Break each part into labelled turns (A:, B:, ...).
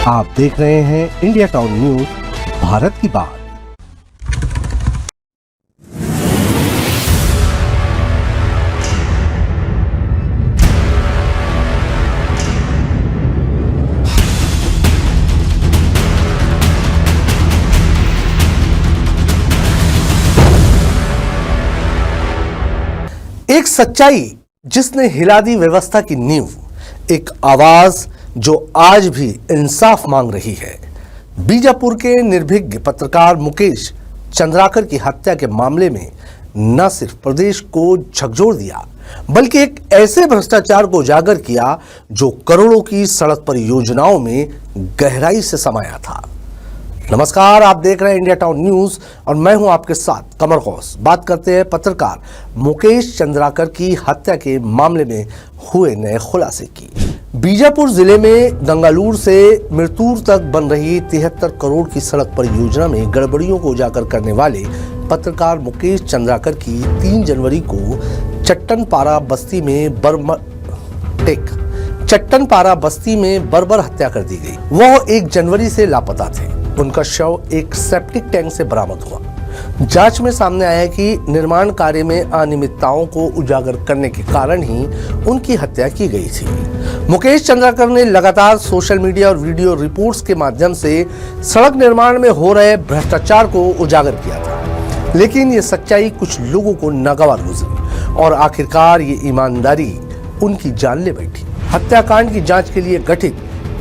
A: आप देख रहे हैं इंडिया टाउन न्यूज, भारत की बात। एक सच्चाई जिसने हिला दी व्यवस्था की नींव, एक आवाज जो आज भी इंसाफ मांग रही है। बीजापुर के निर्भीक पत्रकार मुकेश चंद्राकर की हत्या के मामले में न सिर्फ प्रदेश को झकझोर दिया, बल्कि एक ऐसे भ्रष्टाचार को उजागर किया जो करोड़ों की सड़क परियोजनाओं में गहराई से समाया था। नमस्कार, आप देख रहे हैं इंडिया टाउन न्यूज और मैं हूं आपके साथ कमर गौस। बात करते हैं पत्रकार मुकेश चंद्राकर की हत्या के मामले में हुए नए खुलासे की। बीजापुर जिले में गंगालूर से मिरतूर तक बन रही 73 करोड़ की सड़क परियोजना में गड़बड़ियों को उजागर करने वाले पत्रकार मुकेश चंद्राकर की 3 जनवरी को चट्टनपारा बस्ती में बर्बर हत्या कर दी गई। वह 1 जनवरी से लापता थे। उनका शव एक सेप्टिक टैंक से बरामद हुआ। जांच में सामने आया कि निर्माण कार्य में अनियमितताओं को उजागर करने के कारण ही उनकी हत्या की गई थी। मुकेश चंद्राकर ने लगातार सोशल मीडिया और वीडियो रिपोर्ट्स के माध्यम से सड़क निर्माण में हो रहे भ्रष्टाचार को उजागर किया था, लेकिन ये सच्चाई कुछ लोगों को नागवार गुजरी और आखिरकार ये ईमानदारी उनकी जान ले बैठी। हत्याकांड की जांच के लिए गठित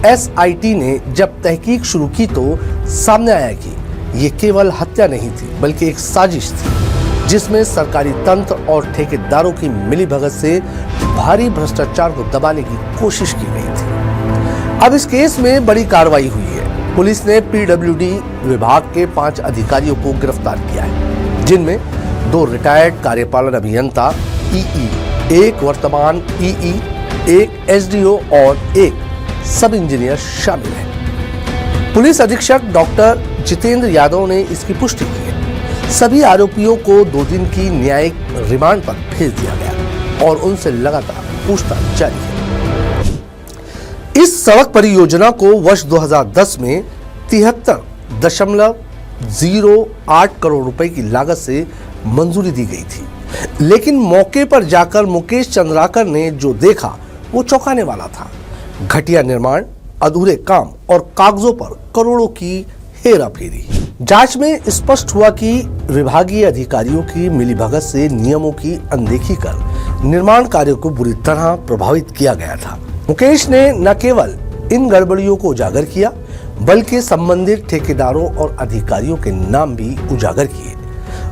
A: SIT ने जब तहकीक शुरू की तो सामने आया कि ये केवल हत्या नहीं थी, बल्कि एक साजिश थी जिसमें सरकारी तंत्र और ठेकेदारों की मिलीभगत से भारी भ्रष्टाचार को दबाने की कोशिश की गई थी। अब इस केस में बड़ी कार्रवाई हुई है। पुलिस ने PWD विभाग के 5 अधिकारियों को गिरफ्तार किया है, जिनमें 2 रिटायर्ड कार्यपालन अभियंता EE, 1 वर्तमान EE, 1 SDO और 1 सब इंजीनियर शामिल हैं। पुलिस अधीक्षक डॉक्टर जितेंद्र यादव ने इसकी पुष्टि की है। सभी आरोपियों को 2 दिन की न्यायिक रिमांड पर भेज दिया गया और उनसे लगातार पूछताछ जारी है। इस सड़क परियोजना को वर्ष 2010 में 73.08 करोड़ रुपए की लागत से मंजूरी दी गई थी, लेकिन मौके पर जाकर मुकेश चंद्राकर ने जो देखा वो चौंकाने वाला था। घटिया निर्माण, अधूरे काम और कागजों पर करोड़ों की हेराफेरी। जांच में स्पष्ट हुआ कि विभागीय अधिकारियों की मिलीभगत से नियमों की अनदेखी कर निर्माण कार्य को बुरी तरह प्रभावित किया गया था। मुकेश ने न केवल इन गड़बड़ियों को उजागर किया, बल्कि संबंधित ठेकेदारों और अधिकारियों के नाम भी उजागर किए।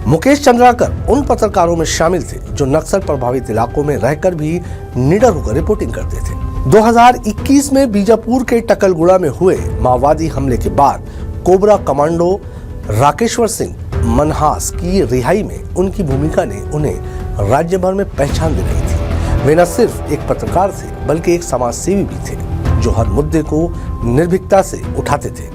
A: मुकेश चंद्राकर उन पत्रकारों में शामिल थे जो नक्सल प्रभावित इलाकों में रहकर भी निडर होकर रिपोर्टिंग करते थे। 2021 में बीजापुर के टकलगुड़ा में हुए माओवादी हमले के बाद कोबरा कमांडो राकेश्वर सिंह मनहास की रिहाई में उनकी भूमिका ने उन्हें राज्य भर में पहचान दिलाई थी। वे न सिर्फ एक पत्रकार थे, बल्कि एक समाज सेवी भी थे जो हर मुद्दे को निर्भीकता से उठाते थे,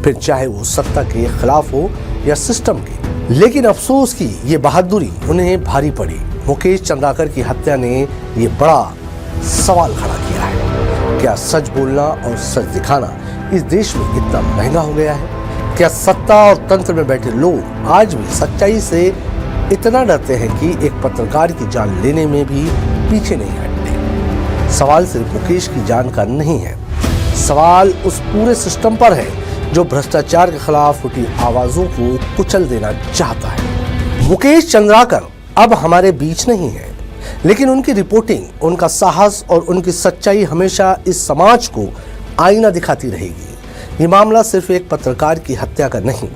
A: फिर चाहे वो सत्ता के खिलाफ हो या सिस्टम के। लेकिन अफसोस की ये बहादुरी उन्हें भारी पड़ी। मुकेश चंद्राकर की हत्या ने ये बड़ा सवाल खड़ा किया है। क्या सच बोलना और सच दिखाना इस देश में इतना महंगा हो गया है? क्या सत्ता और तंत्र में बैठे लोग आज भी सच्चाई से इतना डरते हैं कि एक पत्रकार की जान लेने में भी पीछे नहीं हटते? सवाल सिर्फ मुकेश की जान का नहीं है, सवाल उस पूरे सिस्टम पर है जो भ्रष्टाचार के खिलाफ उठी आवाजों को कुचल देना चाहता है। मुकेश चंद्राकर अब हमारे बीच नहीं है, लेकिन उनकी रिपोर्टिंग, उनका साहस और उनकी सच्चाई हमेशा इस समाज को आईना दिखाती रहेगी। ये मामला सिर्फ एक पत्रकार की हत्या का नहीं,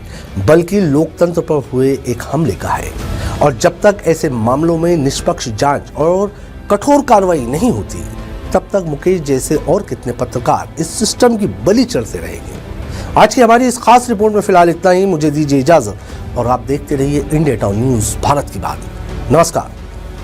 A: बल्कि लोकतंत्र पर हुए एक हमले का है। और जब तक ऐसे मामलों में निष्पक्ष जांच और कठोर कार्रवाई नहीं होती, तब तक मुकेश जैसे और कितने पत्रकार इस सिस्टम की बलि चढ़ते रहेंगे। आज की हमारी इस खास रिपोर्ट में फिलहाल इतना ही। मुझे दीजिए इजाजत और आप देखते रहिए इंडिया टाउन न्यूज, भारत की बात। नमस्कार।